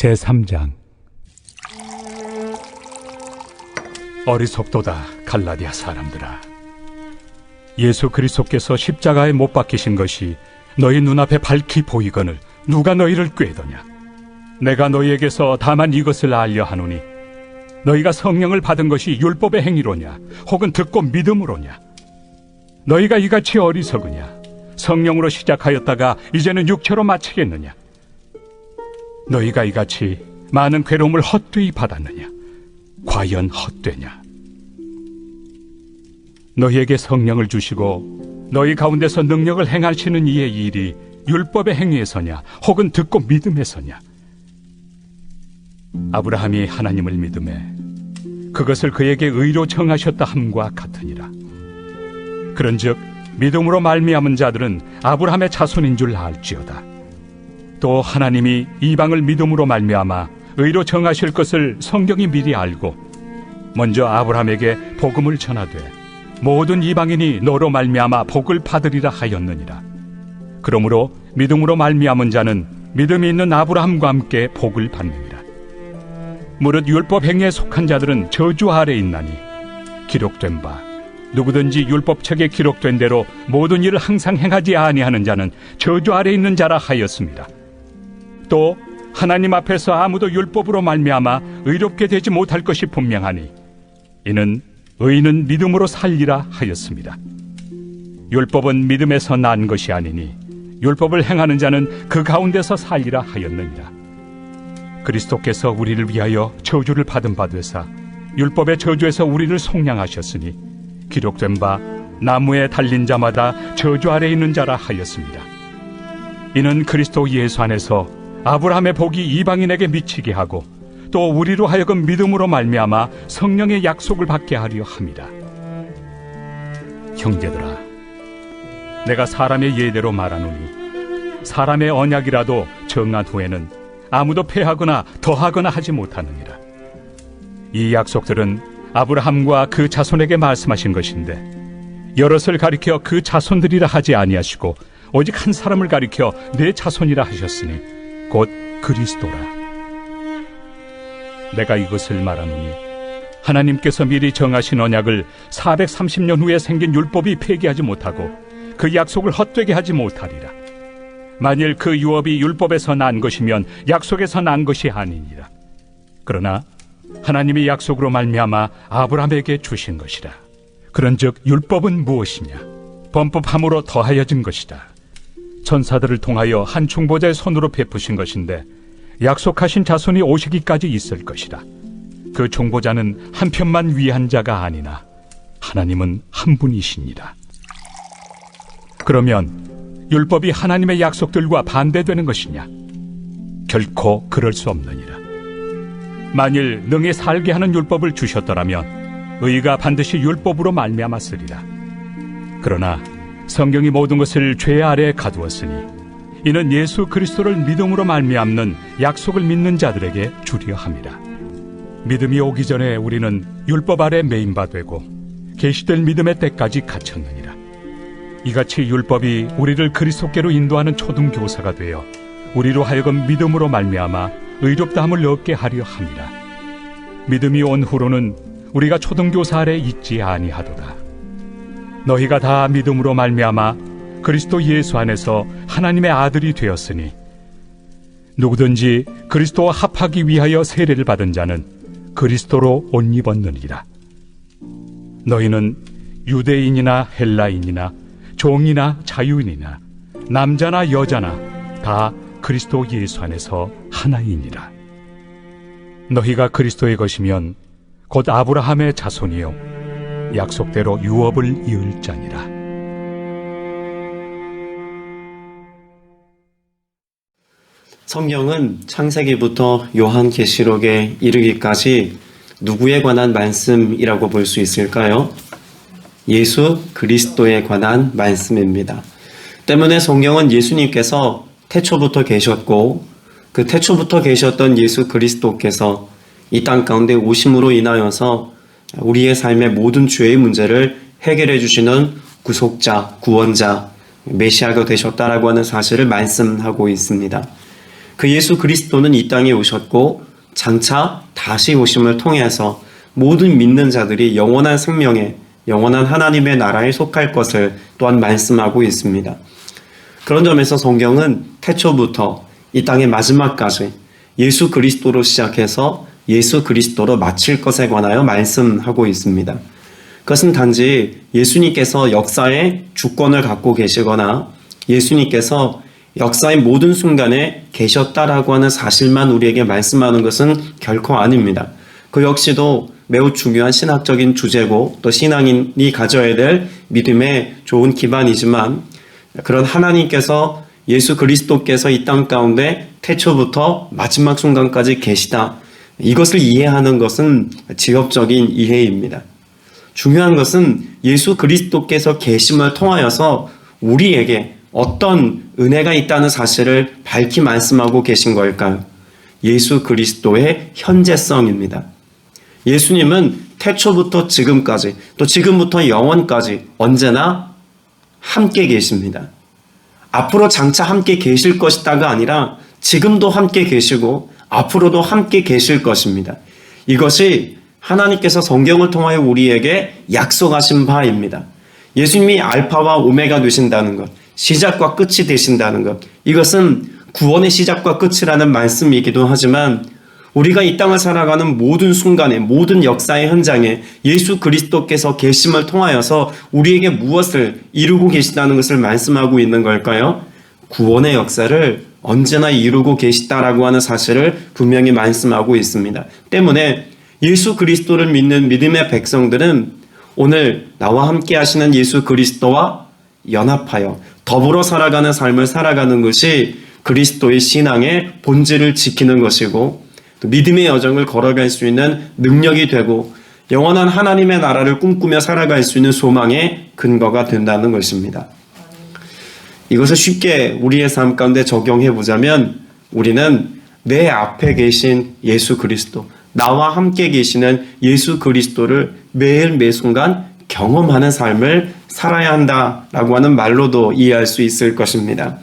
제3장. 어리석도다 갈라디아 사람들아, 예수 그리스도께서 십자가에 못 박히신 것이 너희 눈앞에 밝히 보이거늘 누가 너희를 꾀더냐. 내가 너희에게서 다만 이것을 알려 하노니 너희가 성령을 받은 것이 율법의 행위로냐 혹은 듣고 믿음으로냐. 너희가 이같이 어리석으냐. 성령으로 시작하였다가 이제는 육체로 마치겠느냐. 너희가 이같이 많은 괴로움을 헛되이 받았느냐. 과연 헛되냐. 너희에게 성령을 주시고 너희 가운데서 능력을 행하시는 이의 일이 율법의 행위에서냐 혹은 듣고 믿음에서냐. 아브라함이 하나님을 믿음에 그것을 그에게 의로 정하셨다 함과 같으니라. 그런즉 믿음으로 말미암은 자들은 아브라함의 자손인 줄 알지어다. 또 하나님이 이방을 믿음으로 말미암아 의로 정하실 것을 성경이 미리 알고 먼저 아브라함에게 복음을 전하되 모든 이방인이 너로 말미암아 복을 받으리라 하였느니라. 그러므로 믿음으로 말미암은 자는 믿음이 있는 아브라함과 함께 복을 받느니라. 무릇 율법 행위에 속한 자들은 저주 아래 있나니 기록된 바 누구든지 율법책에 기록된 대로 모든 일을 항상 행하지 아니하는 자는 저주 아래 있는 자라 하였습니다. 또 하나님 앞에서 아무도 율법으로 말미암아 의롭게 되지 못할 것이 분명하니 이는 의인은 믿음으로 살리라 하였습니다. 율법은 믿음에서 난 것이 아니니 율법을 행하는 자는 그 가운데서 살리라 하였느니라. 그리스도께서 우리를 위하여 저주를 받은 바 되사 율법의 저주에서 우리를 속량하셨으니 기록된 바 나무에 달린 자마다 저주 아래 있는 자라 하였습니다. 이는 그리스도 예수 안에서 아브라함의 복이 이방인에게 미치게 하고 또 우리로 하여금 믿음으로 말미암아 성령의 약속을 받게 하려 함이라. 형제들아, 내가 사람의 예대로 말하노니 사람의 언약이라도 정한 후에는 아무도 폐하거나 더하거나 하지 못하느니라. 이 약속들은 아브라함과 그 자손에게 말씀하신 것인데 여럿을 가리켜 그 자손들이라 하지 아니하시고 오직 한 사람을 가리켜 내 자손이라 하셨으니 곧 그리스도라. 내가 이것을 말하노니 하나님께서 미리 정하신 언약을 430년 후에 생긴 율법이 폐기하지 못하고 그 약속을 헛되게 하지 못하리라. 만일 그 유업이 율법에서 난 것이면 약속에서 난 것이 아니니라. 그러나 하나님이 약속으로 말미암아 아브라함에게 주신 것이라. 그런즉 율법은 무엇이냐? 범법함으로 더하여진 것이다. 천사들을 통하여 한 중보자의 손으로 베푸신 것인데 약속하신 자손이 오시기까지 있을 것이라. 그 중보자는 한 편만 위한 자가 아니나 하나님은 한 분이시니라. 그러면 율법이 하나님의 약속들과 반대되는 것이냐? 결코 그럴 수 없느니라. 만일 능히 살게 하는 율법을 주셨더라면 의가 반드시 율법으로 말미암았으리라. 그러나 성경이 모든 것을 죄 아래에 가두었으니 이는 예수 그리스도를 믿음으로 말미암는 약속을 믿는 자들에게 주려 함이라. 믿음이 오기 전에 우리는 율법 아래 매인 바 되고 계시될 믿음의 때까지 갇혔느니라. 이같이 율법이 우리를 그리스도께로 인도하는 초등교사가 되어 우리로 하여금 믿음으로 말미암아 의롭다함을 얻게 하려 함이라. 믿음이 온 후로는 우리가 초등교사 아래 있지 아니하도다. 너희가 다 믿음으로 말미암아 그리스도 예수 안에서 하나님의 아들이 되었으니 누구든지 그리스도와 합하기 위하여 세례를 받은 자는 그리스도로 옷 입었느니라. 너희는 유대인이나 헬라인이나 종이나 자유인이나 남자나 여자나 다 그리스도 예수 안에서 하나이니라. 너희가 그리스도의 것이면 곧 아브라함의 자손이요 약속대로 유업을 이을 자니라. 성경은 창세기부터 요한계시록에 이르기까지 누구에 관한 말씀이라고 볼 수 있을까요? 예수 그리스도에 관한 말씀입니다. 때문에 성경은 예수님께서 태초부터 계셨고 그 태초부터 계셨던 예수 그리스도께서 이 땅 가운데 오심으로 인하여서 우리의 삶의 모든 죄의 문제를 해결해 주시는 구속자, 구원자, 메시아가 되셨다라고 하는 사실을 말씀하고 있습니다. 그 예수 그리스도는 이 땅에 오셨고 장차 다시 오심을 통해서 모든 믿는 자들이 영원한 생명에 영원한 하나님의 나라에 속할 것을 또한 말씀하고 있습니다. 그런 점에서 성경은 태초부터 이 땅의 마지막까지 예수 그리스도로 시작해서 예수 그리스도로 마칠 것에 관하여 말씀하고 있습니다. 그것은 단지 예수님께서 역사의 주권을 갖고 계시거나 예수님께서 역사의 모든 순간에 계셨다라고 하는 사실만 우리에게 말씀하는 것은 결코 아닙니다. 그 역시도 매우 중요한 신학적인 주제고 또 신앙인이 가져야 될 믿음의 좋은 기반이지만 그런 하나님께서 예수 그리스도께서 이 땅 가운데 태초부터 마지막 순간까지 계시다. 이것을 이해하는 것은 직업적인 이해입니다. 중요한 것은 예수 그리스도께서 계심을 통하여서 우리에게 어떤 은혜가 있다는 사실을 밝히 말씀하고 계신 걸까요? 예수 그리스도의 현재성입니다. 예수님은 태초부터 지금까지 또 지금부터 영원까지 언제나 함께 계십니다. 앞으로 장차 함께 계실 것이다가 아니라 지금도 함께 계시고 앞으로도 함께 계실 것입니다. 이것이 하나님께서 성경을 통하여 우리에게 약속하신 바입니다. 예수님이 알파와 오메가 되신다는 것, 시작과 끝이 되신다는 것, 이것은 구원의 시작과 끝이라는 말씀이기도 하지만 우리가 이 땅을 살아가는 모든 순간에 모든 역사의 현장에 예수 그리스도께서 계심을 통하여서 우리에게 무엇을 이루고 계시다는 것을 말씀하고 있는 걸까요? 구원의 역사를 언제나 이루고 계시다라고 하는 사실을 분명히 말씀하고 있습니다. 때문에 예수 그리스도를 믿는 믿음의 백성들은 오늘 나와 함께 하시는 예수 그리스도와 연합하여 더불어 살아가는 삶을 살아가는 것이 그리스도의 신앙의 본질을 지키는 것이고 또 믿음의 여정을 걸어갈 수 있는 능력이 되고 영원한 하나님의 나라를 꿈꾸며 살아갈 수 있는 소망의 근거가 된다는 것입니다. 이것을 쉽게 우리의 삶 가운데 적용해 보자면 우리는 내 앞에 계신 예수 그리스도, 나와 함께 계시는 예수 그리스도를 매일 매순간 경험하는 삶을 살아야 한다라고 하는 말로도 이해할 수 있을 것입니다.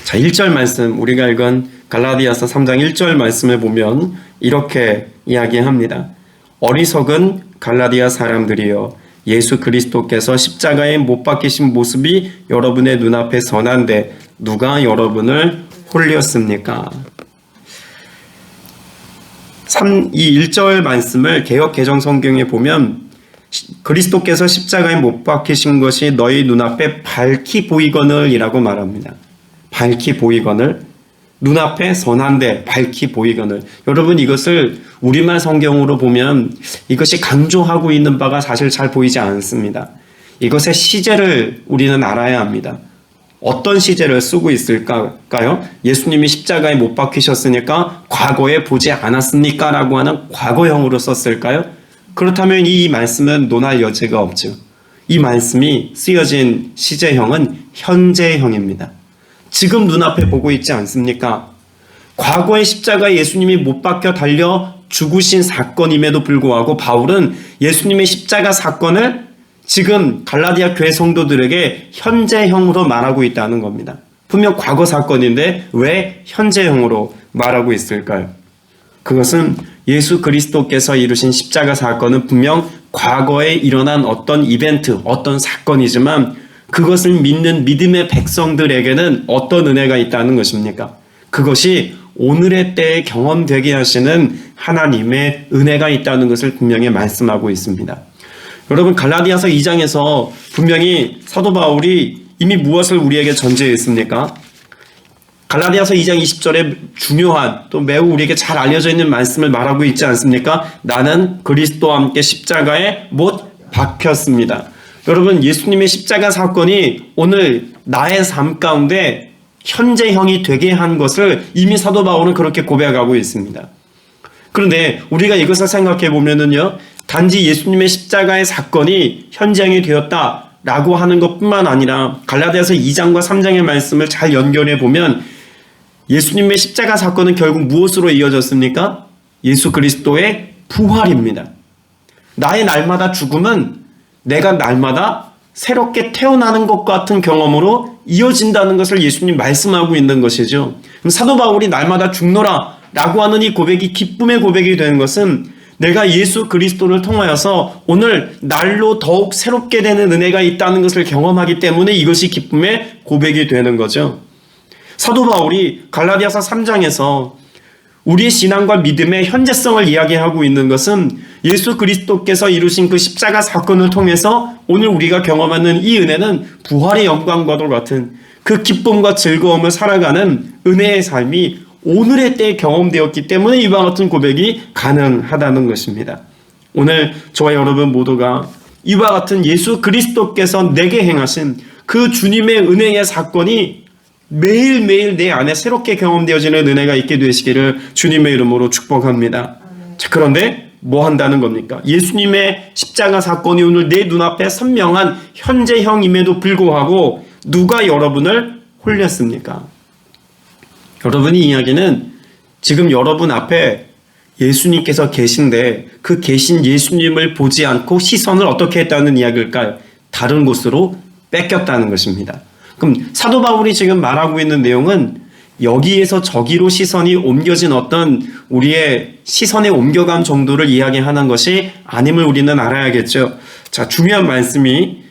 자, 1절 말씀, 우리가 읽은 갈라디아서 3장 1절 말씀을 보면 이렇게 이야기합니다. 어리석은 갈라디아 사람들이여, 예수 그리스도께서 십자가에 못 박히신 모습이 여러분의 눈앞에 선한데 누가 여러분을 홀렸습니까? 이 1절 말씀을 개역 개정 성경에 보면 그리스도께서 십자가에 못 박히신 것이 너희 눈앞에 밝히 보이거늘 이라고 말합니다. 밝히 보이거늘, 눈앞에 선한데 밝히 보이거늘. 여러분, 이것을 우리말 성경으로 보면 이것이 강조하고 있는 바가 사실 잘 보이지 않습니다. 이것의 시제를 우리는 알아야 합니다. 어떤 시제를 쓰고 있을까요? 예수님이 십자가에 못 박히셨으니까 과거에 보지 않았습니까? 라고 하는 과거형으로 썼을까요? 그렇다면 이 말씀은 논할 여지가 없죠. 이 말씀이 쓰여진 시제형은 현재형입니다. 지금 눈앞에 보고 있지 않습니까? 과거의 십자가에 예수님이 못 박혀 달려 죽으신 사건임에도 불구하고 바울은 예수님의 십자가 사건을 지금 갈라디아 교회 성도들에게 현재형으로 말하고 있다는 겁니다. 분명 과거 사건인데 왜 현재형으로 말하고 있을까요? 그것은 예수 그리스도께서 이루신 십자가 사건은 분명 과거에 일어난 어떤 이벤트, 어떤 사건이지만 그것을 믿는 믿음의 백성들에게는 어떤 은혜가 있다는 것입니까? 그것이 오늘의 때에 경험되게 하시는 하나님의 은혜가 있다는 것을 분명히 말씀하고 있습니다. 여러분, 갈라디아서 2장에서 분명히 사도 바울이 이미 무엇을 우리에게 전제했습니까? 갈라디아서 2장 20절에 중요한 또 매우 우리에게 잘 알려져 있는 말씀을 말하고 있지 않습니까? 나는 그리스도와 함께 십자가에 못 박혔습니다. 여러분, 예수님의 십자가 사건이 오늘 나의 삶 가운데 현재형이 되게 한 것을 이미 사도 바울은 그렇게 고백하고 있습니다. 그런데 우리가 이것을 생각해 보면은요, 단지 예수님의 십자가의 사건이 현재형이 되었다라고 하는 것뿐만 아니라 갈라디아서 2장과 3장의 말씀을 잘 연결해 보면 예수님의 십자가 사건은 결국 무엇으로 이어졌습니까? 예수 그리스도의 부활입니다. 나의 날마다 죽음은 내가 날마다 새롭게 태어나는 것 같은 경험으로 이어진다는 것을 예수님 말씀하고 있는 것이죠. 그럼 사도 바울이 날마다 죽노라 라고 하는 이 고백이 기쁨의 고백이 되는 것은 내가 예수 그리스도를 통하여서 오늘 날로 더욱 새롭게 되는 은혜가 있다는 것을 경험하기 때문에 이것이 기쁨의 고백이 되는 거죠. 사도 바울이 갈라디아서 3장에서 우리의 신앙과 믿음의 현재성을 이야기하고 있는 것은 예수 그리스도께서 이루신 그 십자가 사건을 통해서 오늘 우리가 경험하는 이 은혜는 부활의 영광과도 같은 그 기쁨과 즐거움을 살아가는 은혜의 삶이 오늘의 때에 경험되었기 때문에 이와 같은 고백이 가능하다는 것입니다. 오늘 저와 여러분 모두가 이와 같은 예수 그리스도께서 내게 행하신 그 주님의 은혜의 사건이 매일매일 내 안에 새롭게 경험되어지는 은혜가 있게 되시기를 주님의 이름으로 축복합니다. 자, 그런데 뭐 한다는 겁니까? 예수님의 십자가 사건이 오늘 내 눈앞에 선명한 현재형임에도 불구하고 누가 여러분을 홀렸습니까? 여러분이 이야기는 지금 여러분 앞에 예수님께서 계신데 그 계신 예수님을 보지 않고 시선을 어떻게 했다는 이야기일까요? 다른 곳으로 뺏겼다는 것입니다. 그럼 사도 바울이 지금 말하고 있는 내용은 여기에서 저기로 시선이 옮겨진 어떤 우리의 시선의 옮겨감 정도를 이야기하는 것이 아님을 우리는 알아야겠죠. 자, 중요한 말씀이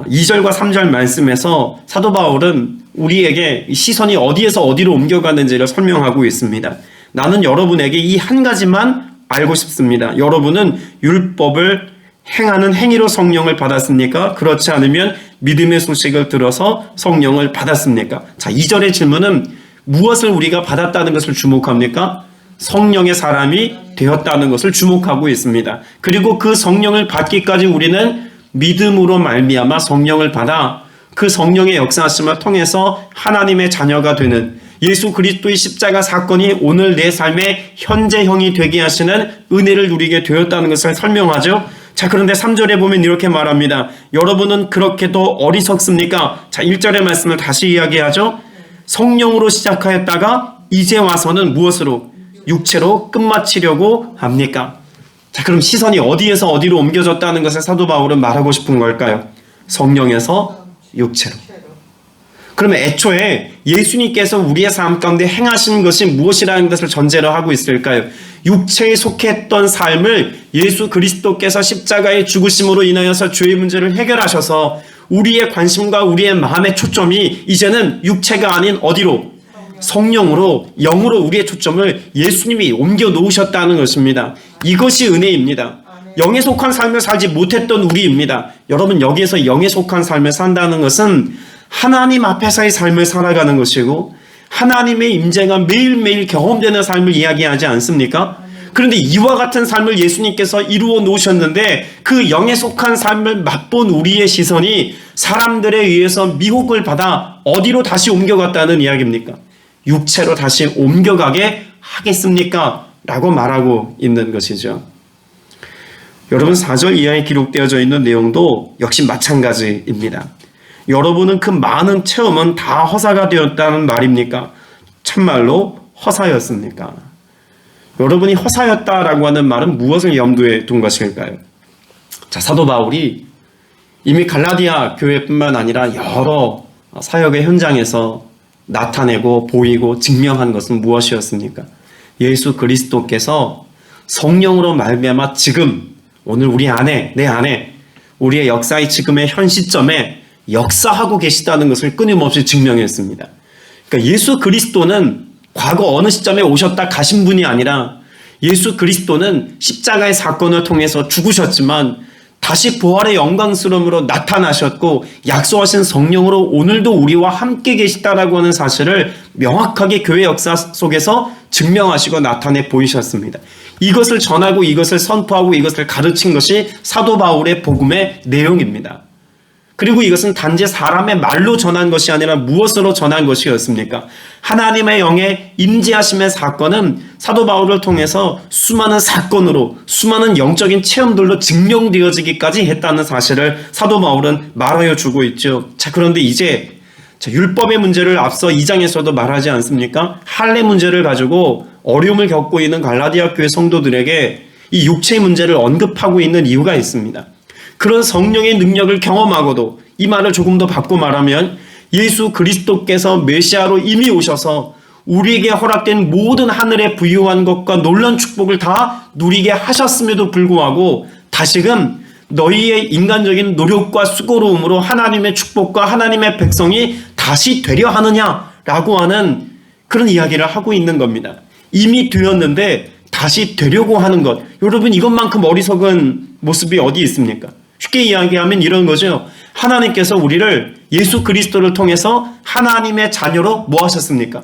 2절과 3절 말씀에서 사도 바울은 우리에게 시선이 어디에서 어디로 옮겨가는지를 설명하고 있습니다. 나는 여러분에게 이 한 가지만 알고 싶습니다. 여러분은 율법을 행하는 행위로 성령을 받았습니까? 그렇지 않으면 믿음의 소식을 들어서 성령을 받았습니까? 자, 2절의 질문은 무엇을 우리가 받았다는 것을 주목합니까? 성령의 사람이 되었다는 것을 주목하고 있습니다. 그리고 그 성령을 받기까지 우리는 믿음으로 말미암아 성령을 받아 그 성령의 역사하심을 통해서 하나님의 자녀가 되는 예수 그리스도의 십자가 사건이 오늘 내 삶의 현재형이 되게 하시는 은혜를 누리게 되었다는 것을 설명하죠. 자, 그런데 3절에 보면 이렇게 말합니다. 여러분은 그렇게도 어리석습니까? 자, 1절의 말씀을 다시 이야기하죠. 성령으로 시작하였다가 이제 와서는 무엇으로? 육체로 끝마치려고 합니까? 자, 그럼 시선이 어디에서 어디로 옮겨졌다는 것을 사도 바울은 말하고 싶은 걸까요? 성령에서 육체로. 그러면 애초에 예수님께서 우리의 삶 가운데 행하신 것이 무엇이라는 것을 전제로 하고 있을까요? 육체에 속했던 삶을 예수 그리스도께서 십자가의 죽으심으로 인하여서 죄의 문제를 해결하셔서 우리의 관심과 우리의 마음의 초점이 이제는 육체가 아닌 어디로? 성령으로, 영으로 우리의 초점을 예수님이 옮겨 놓으셨다는 것입니다. 이것이 은혜입니다. 영에 속한 삶을 살지 못했던 우리입니다. 여러분, 여기에서 영에 속한 삶을 산다는 것은 하나님 앞에서의 삶을 살아가는 것이고 하나님의 임재가 매일매일 경험되는 삶을 이야기하지 않습니까? 그런데 이와 같은 삶을 예수님께서 이루어 놓으셨는데 그 영에 속한 삶을 맛본 우리의 시선이 사람들에 의해서 미혹을 받아 어디로 다시 옮겨갔다는 이야기입니까? 육체로 다시 옮겨가게 하겠습니까? 라고 말하고 있는 것이죠. 여러분, 4절 이하에 기록되어져 있는 내용도 역시 마찬가지입니다. 여러분은 그 많은 체험은 다 허사가 되었다는 말입니까? 참말로 허사였습니까? 여러분이 허사였다라고 하는 말은 무엇을 염두에 둔 것일까요? 자, 사도 바울이 이미 갈라디아 교회뿐만 아니라 여러 사역의 현장에서 나타내고 보이고 증명한 것은 무엇이었습니까? 예수 그리스도께서 성령으로 말미암아 지금 오늘 우리 안에, 내 안에 우리의 역사의 지금의 현 시점에 역사하고 계시다는 것을 끊임없이 증명했습니다. 그러니까 예수 그리스도는 과거 어느 시점에 오셨다 가신 분이 아니라 예수 그리스도는 십자가의 사건을 통해서 죽으셨지만 다시 부활의 영광스러움으로 나타나셨고 약속하신 성령으로 오늘도 우리와 함께 계시다라고 하는 사실을 명확하게 교회 역사 속에서 증명하시고 나타내 보이셨습니다. 이것을 전하고 이것을 선포하고 이것을 가르친 것이 사도 바울의 복음의 내용입니다. 그리고 이것은 단지 사람의 말로 전한 것이 아니라 무엇으로 전한 것이었습니까? 하나님의 영의 임재하심의 사건은 사도 바울을 통해서 수많은 사건으로 수많은 영적인 체험들로 증명되어지기까지 했다는 사실을 사도 바울은 말하여 주고 있죠. 자, 그런데 이제 율법의 문제를 앞서 2장에서도 말하지 않습니까? 할례 문제를 가지고 어려움을 겪고 있는 갈라디아 교회 성도들에게 이 육체의 문제를 언급하고 있는 이유가 있습니다. 그런 성령의 능력을 경험하고도 이 말을 조금 더 바꿔 말하면 예수 그리스도께서 메시아로 이미 오셔서 우리에게 허락된 모든 하늘에 부유한 것과 놀라운 축복을 다 누리게 하셨음에도 불구하고 다시금 너희의 인간적인 노력과 수고로움으로 하나님의 축복과 하나님의 백성이 다시 되려 하느냐라고 하는 그런 이야기를 하고 있는 겁니다. 이미 되었는데 다시 되려고 하는 것. 여러분, 이것만큼 어리석은 모습이 어디 있습니까? 쉽게 이야기하면 이런 거죠. 하나님께서 우리를 예수 그리스도를 통해서 하나님의 자녀로 뭐 하셨습니까?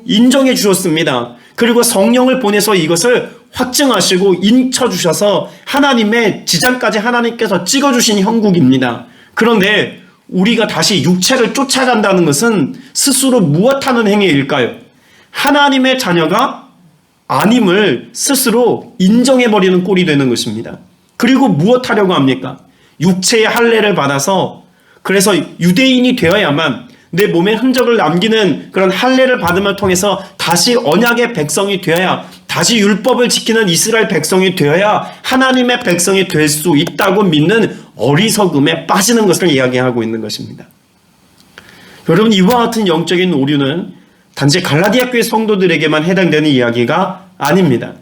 인정해 주셨습니다. 그리고 성령을 보내서 이것을 확증하시고 인쳐주셔서 하나님의 지장까지 하나님께서 찍어주신 형국입니다. 그런데 우리가 다시 육체를 쫓아간다는 것은 스스로 무엇하는 행위일까요? 하나님의 자녀가 아님을 스스로 인정해버리는 꼴이 되는 것입니다. 그리고 무엇하려고 합니까? 육체의 할례를 받아서 그래서 유대인이 되어야만 내 몸에 흔적을 남기는 그런 할례를 받음을 통해서 다시 언약의 백성이 되어야 다시 율법을 지키는 이스라엘 백성이 되어야 하나님의 백성이 될 수 있다고 믿는 어리석음에 빠지는 것을 이야기하고 있는 것입니다. 여러분, 이와 같은 영적인 오류는 단지 갈라디아 교회 성도들에게만 해당되는 이야기가 아닙니다.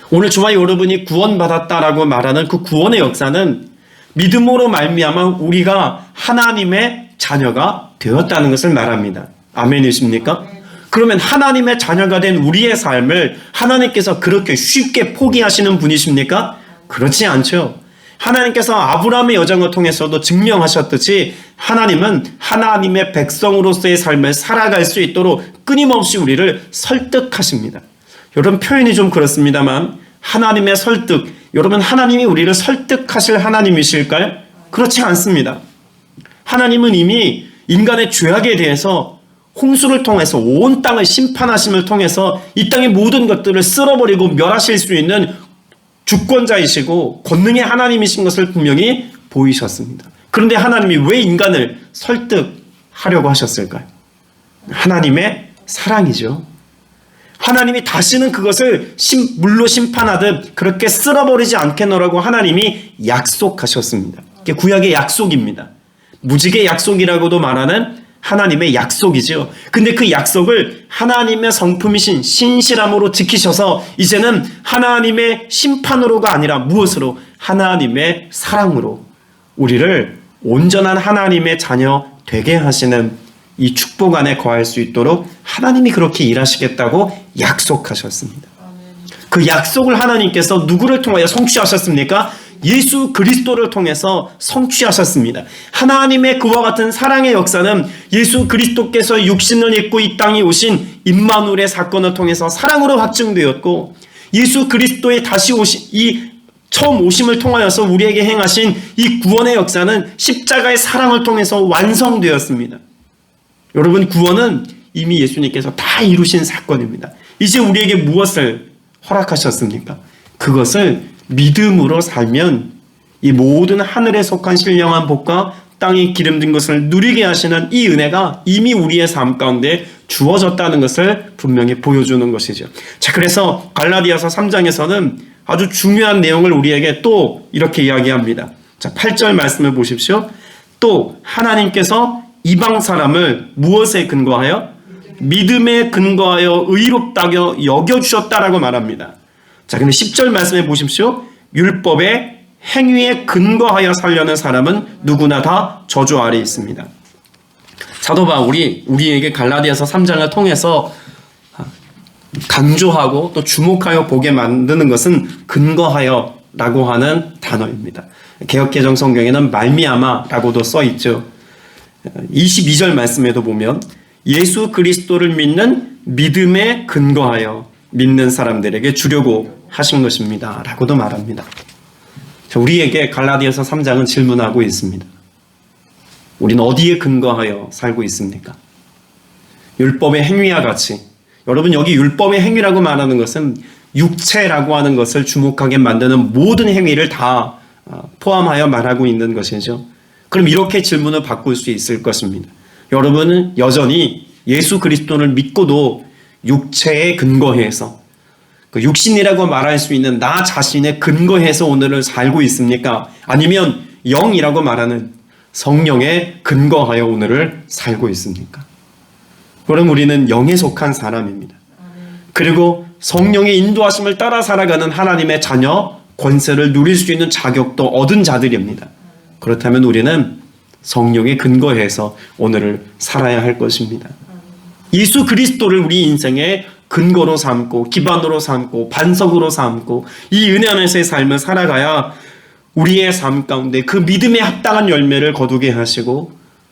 오늘 주말 여러분이 구원받았다라고 말하는 그 구원의 역사는 믿음으로 말미암아 우리가 하나님의 자녀가 되었다는 것을 말합니다. 아멘이십니까? 그러면 하나님의 자녀가 된 우리의 삶을 하나님께서 그렇게 쉽게 포기하시는 분이십니까? 그렇지 않죠. 하나님께서 아브라함의 여정을 통해서도 증명하셨듯이 하나님은 하나님의 백성으로서의 삶을 살아갈 수 있도록 끊임없이 우리를 설득하십니다. 여러분, 표현이 좀 그렇습니다만 하나님의 설득, 여러분, 하나님이 우리를 설득하실 하나님이실까요? 그렇지 않습니다. 하나님은 이미 인간의 죄악에 대해서 홍수를 통해서 온 땅을 심판하심을 통해서 이 땅의 모든 것들을 쓸어버리고 멸하실 수 있는 주권자이시고 권능의 하나님이신 것을 분명히 보이셨습니다. 그런데 하나님이 왜 인간을 설득하려고 하셨을까요? 하나님의 사랑이죠. 하나님이 다시는 그것을 물로 심판하듯 그렇게 쓸어버리지 않겠노라고 하나님이 약속하셨습니다. 이게 구약의 약속입니다. 무지개 약속이라고도 말하는 하나님의 약속이죠. 근데 그 약속을 하나님의 성품이신 신실함으로 지키셔서 이제는 하나님의 심판으로가 아니라 무엇으로? 하나님의 사랑으로 우리를 온전한 하나님의 자녀 되게 하시는 이 축복 안에 거할 수 있도록 하나님이 그렇게 일하시겠다고 약속하셨습니다. 그 약속을 하나님께서 누구를 통하여 성취하셨습니까? 예수 그리스도를 통해서 성취하셨습니다. 하나님의 그와 같은 사랑의 역사는 예수 그리스도께서 육신을 입고 이 땅에 오신 임마누엘의 사건을 통해서 사랑으로 확증되었고, 예수 그리스도의 다시 오신 이 처음 오심을 통하여서 우리에게 행하신 이 구원의 역사는 십자가의 사랑을 통해서 완성되었습니다. 여러분, 구원은 이미 예수님께서 다 이루신 사건입니다. 이제 우리에게 무엇을 허락하셨습니까? 그것을 믿음으로 살면 이 모든 하늘에 속한 신령한 복과 땅에 기름진 것을 누리게 하시는 이 은혜가 이미 우리의 삶 가운데 주어졌다는 것을 분명히 보여주는 것이죠. 자, 그래서 갈라디아서 3장에서는 아주 중요한 내용을 우리에게 또 이렇게 이야기합니다. 자, 8절 말씀을 보십시오. 또 하나님께서 이방 사람을 무엇에 근거하여? 믿음에 근거하여 의롭다고 여겨주셨다라고 말합니다. 자, 근데 10절 말씀해 보십시오. 율법의 행위에 근거하여 살려는 사람은 누구나 다 저주 아래 있습니다. 사도 바울이 우리에게 갈라디아서 3장을 통해서 강조하고 또 주목하여 보게 만드는 것은 근거하여라고 하는 단어입니다. 개역개정 성경에는 말미암아라고도 써 있죠. 22절 말씀에도 보면 예수 그리스도를 믿는 믿음에 근거하여 믿는 사람들에게 주려고 하신 것입니다 라고도 말합니다. 우리에게 갈라디아서 3장은 질문하고 있습니다. 우리는 어디에 근거하여 살고 있습니까? 율법의 행위와 같이, 여러분, 여기 율법의 행위라고 말하는 것은 육체라고 하는 것을 주목하게 만드는 모든 행위를 다 포함하여 말하고 있는 것이죠. 그럼 이렇게 질문을 바꿀 수 있을 것입니다. 여러분은 여전히 예수 그리스도를 믿고도 육체에 근거해서, 그 육신이라고 말할 수 있는 나 자신에 근거해서 오늘을 살고 있습니까? 아니면 영이라고 말하는 성령에 근거하여 오늘을 살고 있습니까? 그럼 우리는 영에 속한 사람입니다. 그리고 성령의 인도하심을 따라 살아가는 하나님의 자녀, 권세를 누릴 수 있는 자격도 얻은 자들입니다. 그렇다면 우리는 성령에 근거해서 오늘을 살아야 할 것입니다. 예수 그리스도를 우리 인생의 근거로 삼고 기반으로 삼고 반석으로 삼고 이 은혜 안에서의 삶을 살아가야 우리의 삶 가운데 그 믿음에 합당한 열매를 거두게 하시고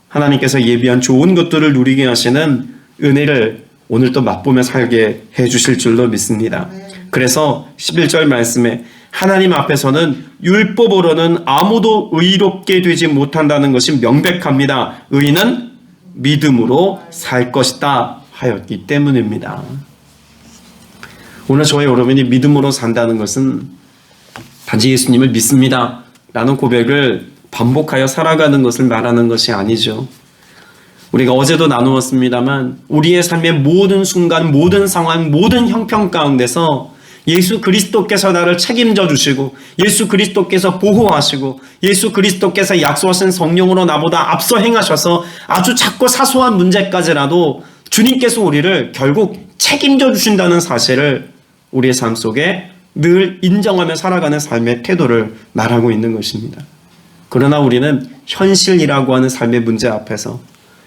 하나님께서 예비한 좋은 것들을 누리게 하시는 은혜를 오늘 또 맛보며 살게 해주실 줄로 믿습니다. 그래서 11절 말씀에 하나님 앞에서는 율법으로는 아무도 의롭게 되지 못한다는 것이 명백합니다. 의인은 믿음으로 살 것이다 하였기 때문입니다. 오늘 저와 여러분이 믿음으로 산다는 것은 단지 예수님을 믿습니다 라는 고백을 반복하여 살아가는 것을 말하는 것이 아니죠. 우리가 어제도 나누었습니다만 우리의 삶의 모든 순간, 모든 상황, 모든 형편 가운데서 예수 그리스도께서 나를 책임져 주시고 예수 그리스도께서 보호하시고 예수 그리스도께서 약속하신 성령으로 나보다 앞서 행하셔서 아주 작고 사소한 문제까지라도 주님께서 우리를 결국 책임져 주신다는 사실을 우리의 삶 속에 늘 인정하며 살아가는 삶의 태도를 말하고 있는 것입니다. 그러나 우리는 현실이라고 하는 삶의 문제 앞에서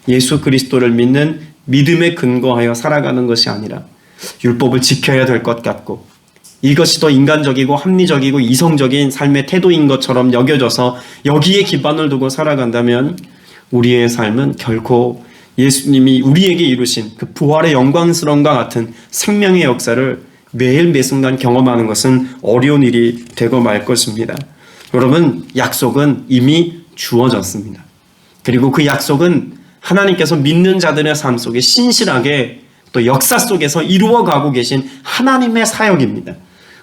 예수 그리스도를 믿는 믿음에 근거하여 살아가는 것이 아니라 율법을 지켜야 될 것 같고 이것이 더 인간적이고 합리적이고 이성적인 삶의 태도인 것처럼 여겨져서 여기에 기반을 두고 살아간다면 우리의 삶은 결코 예수님이 우리에게 이루신 그 부활의 영광스러움과 같은 생명의 역사를 매일 매순간 경험하는 것은 어려운 일이 되고 말 것입니다. 여러분, 약속은 이미 주어졌습니다. 그리고 그 약속은 하나님께서 믿는 자들의 삶 속에 신실하게 또 역사 속에서 이루어가고 계신 하나님의 사역입니다.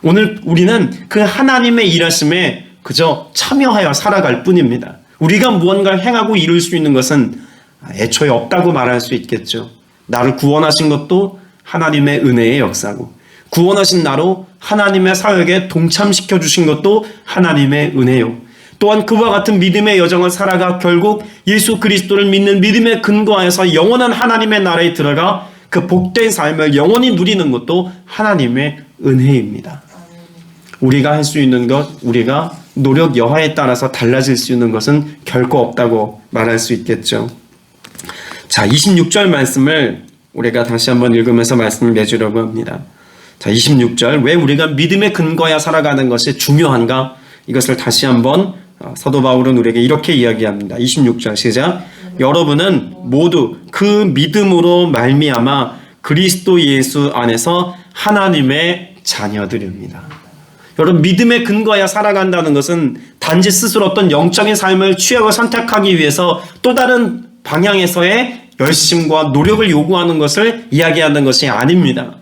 오늘 우리는 그 하나님의 일하심에 그저 참여하여 살아갈 뿐입니다. 우리가 무언가를 행하고 이룰 수 있는 것은 애초에 없다고 말할 수 있겠죠. 나를 구원하신 것도 하나님의 은혜의 역사고 구원하신 나로 하나님의 사역에 동참시켜 주신 것도 하나님의 은혜요. 또한 그와 같은 믿음의 여정을 살아가 결국 예수 그리스도를 믿는 믿음에 근거하여서 영원한 하나님의 나라에 들어가 그 복된 삶을 영원히 누리는 것도 하나님의 은혜입니다. 우리가 할 수 있는 것, 우리가 노력 여하에 따라서 달라질 수 있는 것은 결코 없다고 말할 수 있겠죠. 자, 26절 말씀을 우리가 다시 한번 읽으면서 말씀을 맺으려고 합니다. 자, 26절, 왜 우리가 믿음에 근거하여 살아가는 것이 중요한가? 이것을 다시 한번 사도 바울은 우리에게 이렇게 이야기합니다. 26절 시작. 여러분은 모두 그 믿음으로 말미암아 그리스도 예수 안에서 하나님의 자녀들입니다. 여러분, 믿음에 근거하여 살아간다는 것은 단지 스스로 어떤 영적인 삶을 취하고 선택하기 위해서 또 다른 방향에서의 열심과 노력을 요구하는 것을 이야기하는 것이 아닙니다.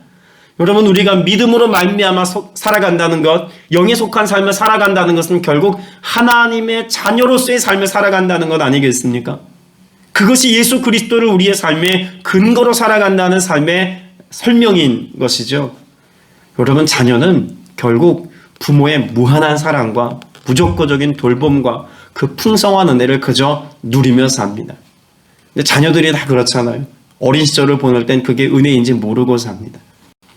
여러분, 우리가 믿음으로 말미암아 살아간다는 것, 영에 속한 삶을 살아간다는 것은 결국 하나님의 자녀로서의 삶을 살아간다는 것 아니겠습니까? 그것이 예수 그리스도를 우리의 삶의 근거로 살아간다는 삶의 설명인 것이죠. 여러분, 자녀는 결국 부모의 무한한 사랑과 무조건적인 돌봄과 그 풍성한 은혜를 그저 누리며 삽니다. 근데 자녀들이 다 그렇잖아요. 어린 시절을 보낼 땐 그게 은혜인지 모르고 삽니다.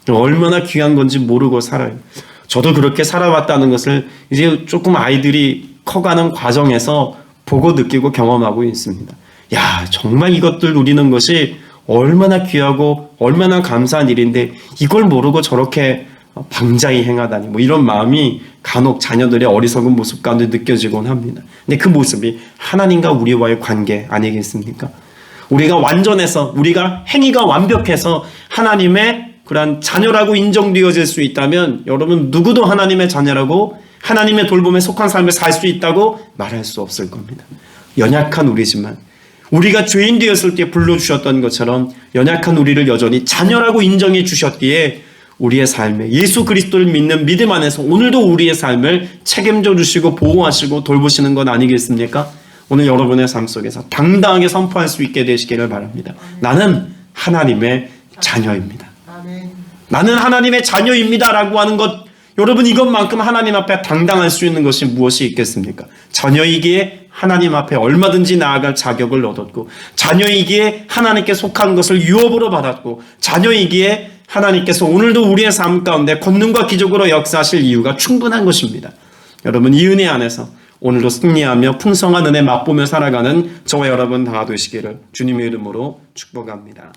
얼마나 귀한 건지 모르고 살아요. 저도 그렇게 살아왔다는 것을 이제 조금 아이들이 커가는 과정에서 보고 느끼고 경험하고 있습니다. 야, 정말 이것들 누리는 것이 얼마나 귀하고 얼마나 감사한 일인데 이걸 모르고 저렇게 방자히 행하다니, 뭐 이런 마음이 간혹 자녀들의 어리석은 모습 가운데 느껴지곤 합니다. 근데 그 모습이 하나님과 우리와의 관계 아니겠습니까? 우리가 완전해서, 우리가 행위가 완벽해서 하나님의 그러한 자녀라고 인정되어질 수 있다면 여러분, 누구도 하나님의 자녀라고 하나님의 돌봄에 속한 삶을 살 수 있다고 말할 수 없을 겁니다. 연약한 우리지만 우리가 죄인 되었을 때 불러주셨던 것처럼 연약한 우리를 여전히 자녀라고 인정해 주셨기에 우리의 삶에 예수 그리스도를 믿는 믿음 안에서 오늘도 우리의 삶을 책임져 주시고 보호하시고 돌보시는 것 아니겠습니까? 오늘 여러분의 삶 속에서 당당하게 선포할 수 있게 되시기를 바랍니다. 나는 하나님의 자녀입니다. 나는 하나님의 자녀입니다 라고 하는 것, 여러분, 이것만큼 하나님 앞에 당당할 수 있는 것이 무엇이 있겠습니까? 자녀이기에 하나님 앞에 얼마든지 나아갈 자격을 얻었고, 자녀이기에 하나님께 속한 것을 유업으로 받았고, 자녀이기에 하나님께서 오늘도 우리의 삶 가운데 권능과 기적으로 역사하실 이유가 충분한 것입니다. 여러분, 이 은혜 안에서 오늘도 승리하며 풍성한 은혜 맛보며 살아가는 저와 여러분 다 되시기를 주님의 이름으로 축복합니다.